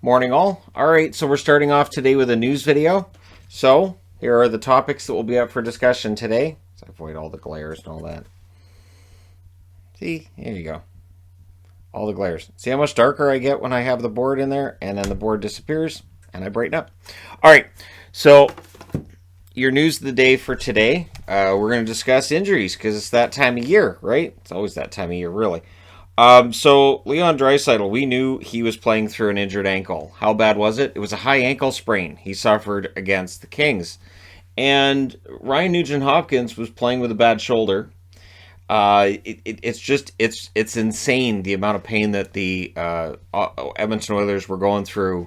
Morning all. Alright, so we're starting off today with a news video. So, here are the topics that will be up for discussion today. So avoid all the glares and all that. See, here you go. All the glares. See how much darker I get when I have the board in there, and then the board disappears, and I brighten up. Alright, so your news of the day for today, we're going to discuss injuries, because it's that time of year, right? It's always that time of year, really. So Leon Draisaitl, we knew he was playing through an injured ankle. How bad was it? It was a high ankle sprain he suffered against the Kings. And Ryan Nugent-Hopkins was playing with a bad shoulder. It's insane the amount of pain that the Edmonton Oilers were going through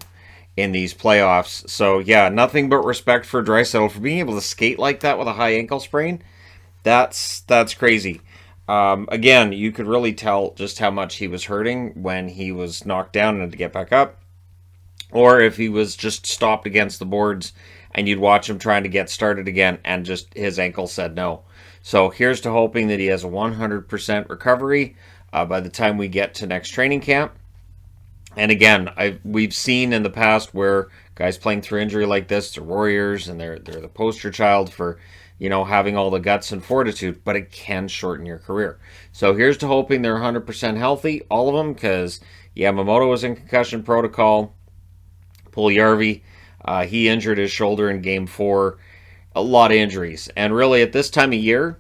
in these playoffs. So yeah, nothing but respect for Draisaitl for being able to skate like that with a high ankle sprain. That's crazy. Again, you could really tell just how much he was hurting when he was knocked down and had to get back up, or if he was just stopped against the boards and you'd watch him trying to get started again and just his ankle said no. So here's to hoping that he has a 100% recovery by the time we get to next training camp. And again, we've seen in the past where guys playing through injury like this, they're warriors and they're the poster child for, you know, having all the guts and fortitude, but it can shorten your career. So here's to hoping they're 100% healthy, all of them, because Yamamoto was in concussion protocol. Puljujärvi, he injured his shoulder in Game 4. A lot of injuries. And really, at this time of year,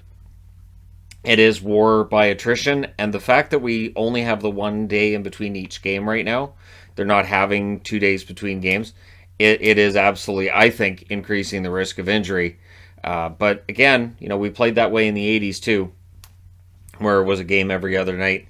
it is war by attrition. And the fact that we only have the 1 day in between each game right now, they're not having 2 days between games, it is absolutely, I think, increasing the risk of injury. But again, you know, we played that way in the 80s too, where it was a game every other night.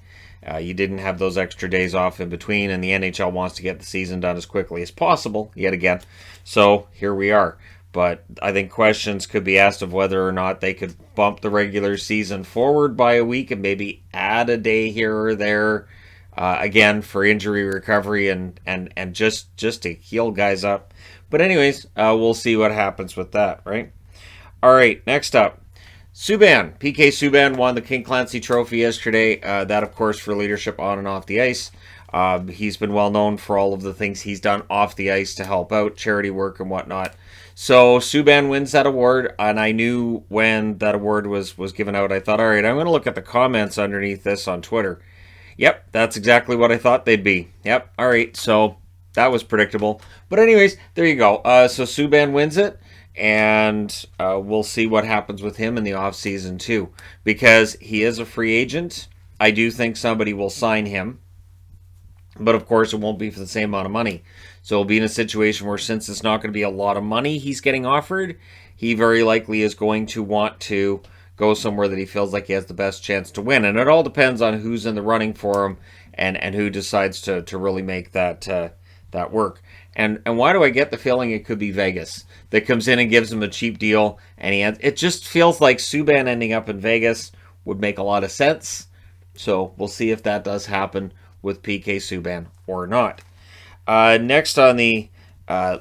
You didn't have those extra days off in between, and the NHL wants to get the season done as quickly as possible, yet again. So here we are. But I think questions could be asked of whether or not they could bump the regular season forward by a week and maybe add a day here or there, again, for injury recovery and just to heal guys up. But anyways, we'll see what happens with that, right? All right, next up, Subban. PK Subban won the King Clancy Trophy yesterday. That, of course, for leadership on and off the ice. He's been well known for all of the things he's done off the ice to help out, charity work and whatnot. So Subban wins that award, and I knew when that award was given out, I thought, all right, I'm going to look at the comments underneath this on Twitter. Yep, that's exactly what I thought they'd be. Yep, all right, so that was predictable. But anyways, there you go. So Subban wins it. And we'll see what happens with him in the offseason too. Because he is a free agent. I do think somebody will sign him. But of course it won't be for the same amount of money. So he'll be in a situation where since it's not going to be a lot of money he's getting offered, he very likely is going to want to go somewhere that he feels like he has the best chance to win. And it all depends on who's in the running for him and who decides to really make that work. And why do I get the feeling it could be Vegas that comes in and gives him a cheap deal? And it just feels like Subban ending up in Vegas would make a lot of sense. So we'll see if that does happen with PK Subban or not. Next on the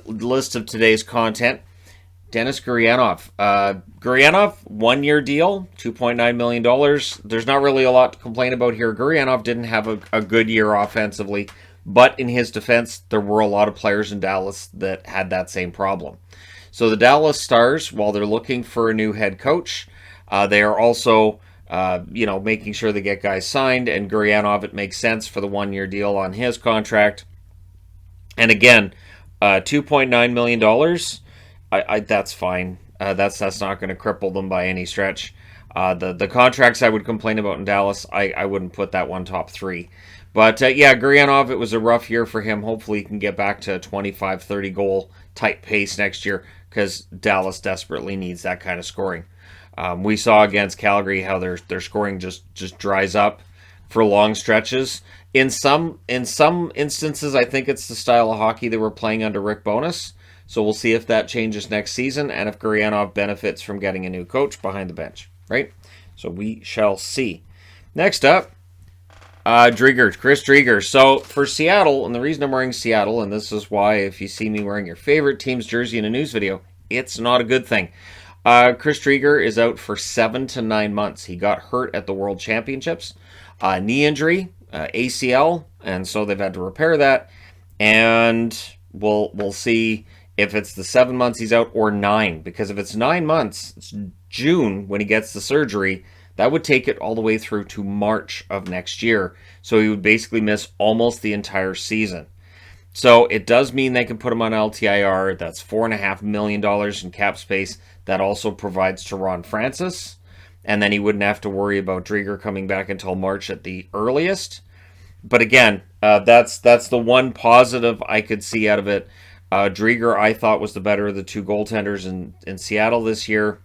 list of today's content, Denis Gurianov. Gurianov, 1 year deal, $2.9 million. There's not really a lot to complain about here. Gurianov didn't have a good year offensively. But in his defense, there were a lot of players in Dallas that had that same problem. So the Dallas Stars, while they're looking for a new head coach, they are also, making sure they get guys signed. And Gurianov, it makes sense for the 1 year deal on his contract. And again, $2.9 million, that's fine. That's not going to cripple them by any stretch. The contracts I would complain about in Dallas, I wouldn't put that one top three. But, Gurianov, it was a rough year for him. Hopefully he can get back to a 25, 30 goal type pace next year because Dallas desperately needs that kind of scoring. We saw against Calgary how their scoring just dries up for long stretches. In some instances, I think it's the style of hockey that we're playing under Rick Bowness. So we'll see if that changes next season and if Gurianov benefits from getting a new coach behind the bench, right? So we shall see. Next up, Chris Driedger. So for Seattle, and the reason I'm wearing Seattle, and this is why if you see me wearing your favorite team's jersey in a news video, it's not a good thing. Chris Driedger is out for 7 to 9 months. He got hurt at the World Championships. Knee injury, ACL, and so they've had to repair that. and we'll see if it's the 7 months he's out or 9. Because if it's 9 months, it's June when he gets the surgery. That would take it all the way through to March of next year. So he would basically miss almost the entire season. So it does mean they can put him on LTIR. That's $4.5 million in cap space. That also provides to Ron Francis. And then he wouldn't have to worry about Driedger coming back until March at the earliest. But again, that's the one positive I could see out of it. Driedger, I thought, was the better of the two goaltenders in Seattle this year.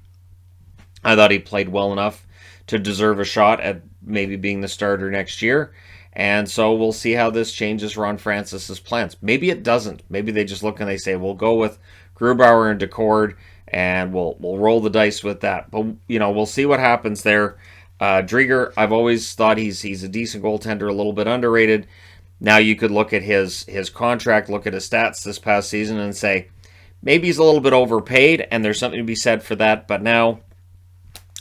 I thought he played well enough to deserve a shot at maybe being the starter next year. And so we'll see how this changes Ron Francis's plans. Maybe it doesn't. Maybe they just look and they say, we'll go with Grubauer and Decord, and we'll roll the dice with that. But, we'll see what happens there. Driedger, I've always thought he's a decent goaltender, a little bit underrated. Now you could look at his contract, look at his stats this past season and say, maybe he's a little bit overpaid, and there's something to be said for that. But now,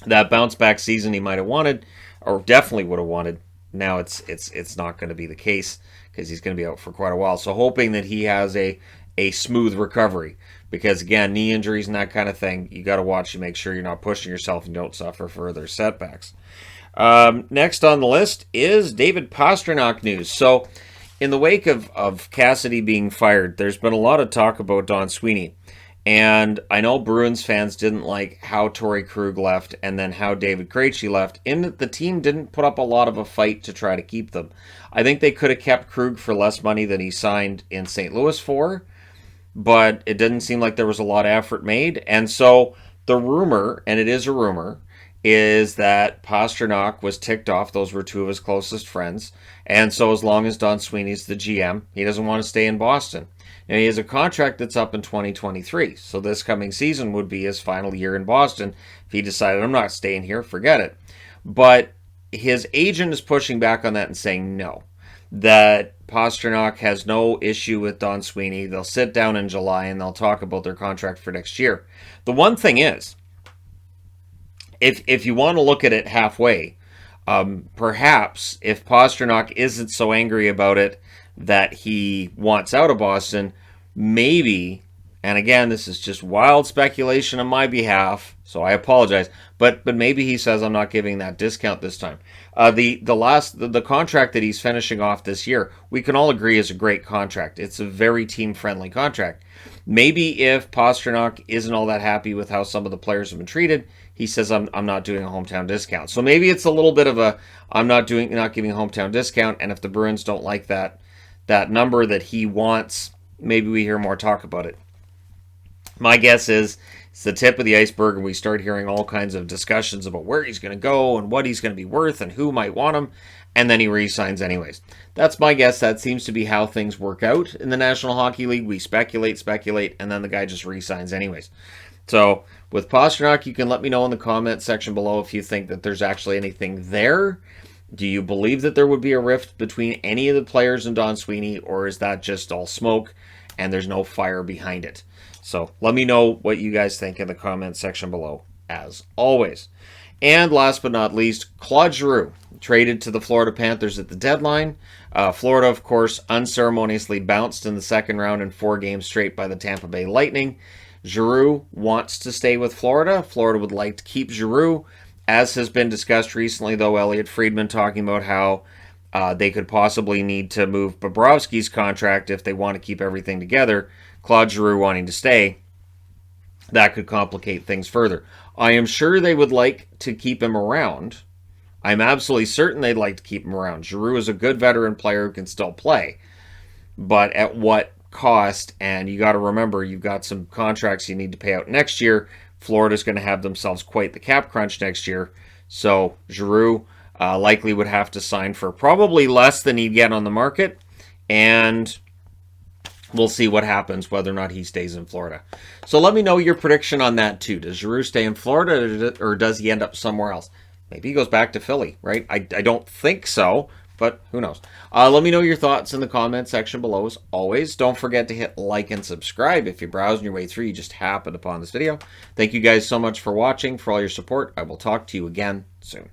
that bounce back season he might have wanted, or definitely would have wanted, now it's not going to be the case because he's going to be out for quite a while. So hoping that he has a smooth recovery, because again, knee injuries and that kind of thing, you got to watch and make sure you're not pushing yourself and don't suffer further setbacks. Next on the list is David Pastrnak news. So in the wake of Cassidy being fired, there's been a lot of talk about Don Sweeney. And I know Bruins fans didn't like how Torrey Krug left and then how David Krejci left, in that the team didn't put up a lot of a fight to try to keep them. I think they could have kept Krug for less money than he signed in St. Louis for, but it didn't seem like there was a lot of effort made. And so the rumor, and it is a rumor, is that Pastrnak was ticked off. Those were two of his closest friends. And so as long as Don Sweeney's the GM, he doesn't want to stay in Boston. Now, he has a contract that's up in 2023, so this coming season would be his final year in Boston. If he decided, I'm not staying here, forget it. But his agent is pushing back on that and saying no, that Pastrnak has no issue with Don Sweeney. They'll sit down in July and they'll talk about their contract for next year. The one thing is, if you want to look at it halfway, perhaps if Pastrnak isn't so angry about it that he wants out of Boston, maybe, and again, this is just wild speculation on my behalf, so I apologize, but maybe he says, I'm not giving that discount this time. The contract that he's finishing off this year, we can all agree is a great contract. It's a very team-friendly contract. Maybe if Pastrnak isn't all that happy with how some of the players have been treated, he says, I'm not doing a hometown discount. So maybe it's a little bit of a, I'm not giving a hometown discount, and if the Bruins don't like that number that he wants, maybe we hear more talk about it. My guess is it's the tip of the iceberg, and we start hearing all kinds of discussions about where he's going to go and what he's going to be worth and who might want him, and then he re-signs anyways. That's my guess. That seems to be how things work out in the National Hockey League. We speculate, and then the guy just re-signs anyways. So with Pastrnak, you can let me know in the comment section below if you think that there's actually anything there. Do you believe that there would be a rift between any of the players and Don Sweeney, or is that just all smoke and there's no fire behind it? So let me know what you guys think in the comment section below, as always. And last but not least, Claude Giroux traded to the Florida Panthers at the deadline. Florida, of course, unceremoniously bounced in the second round in 4 games straight by the Tampa Bay Lightning. Giroux wants to stay with Florida. Florida would like to keep Giroux. As has been discussed recently, though, Elliot Friedman talking about how they could possibly need to move Bobrovsky's contract if they want to keep everything together. Claude Giroux wanting to stay, that could complicate things further. I am sure they would like to keep him around. I'm absolutely certain they'd like to keep him around. Giroux is a good veteran player who can still play. But at what cost? And you got to remember, you've got some contracts you need to pay out next year. Florida's going to have themselves quite the cap crunch next year. So Giroux likely would have to sign for probably less than he'd get on the market. And we'll see what happens, whether or not he stays in Florida. So let me know your prediction on that too. Does Giroux stay in Florida, or does he end up somewhere else? Maybe he goes back to Philly, right? I don't think so, but who knows? Let me know your thoughts in the comment section below. As always, don't forget to hit like and subscribe if you're browsing your way through. You just happened upon this video. Thank you guys so much for watching, for all your support. I will talk to you again soon.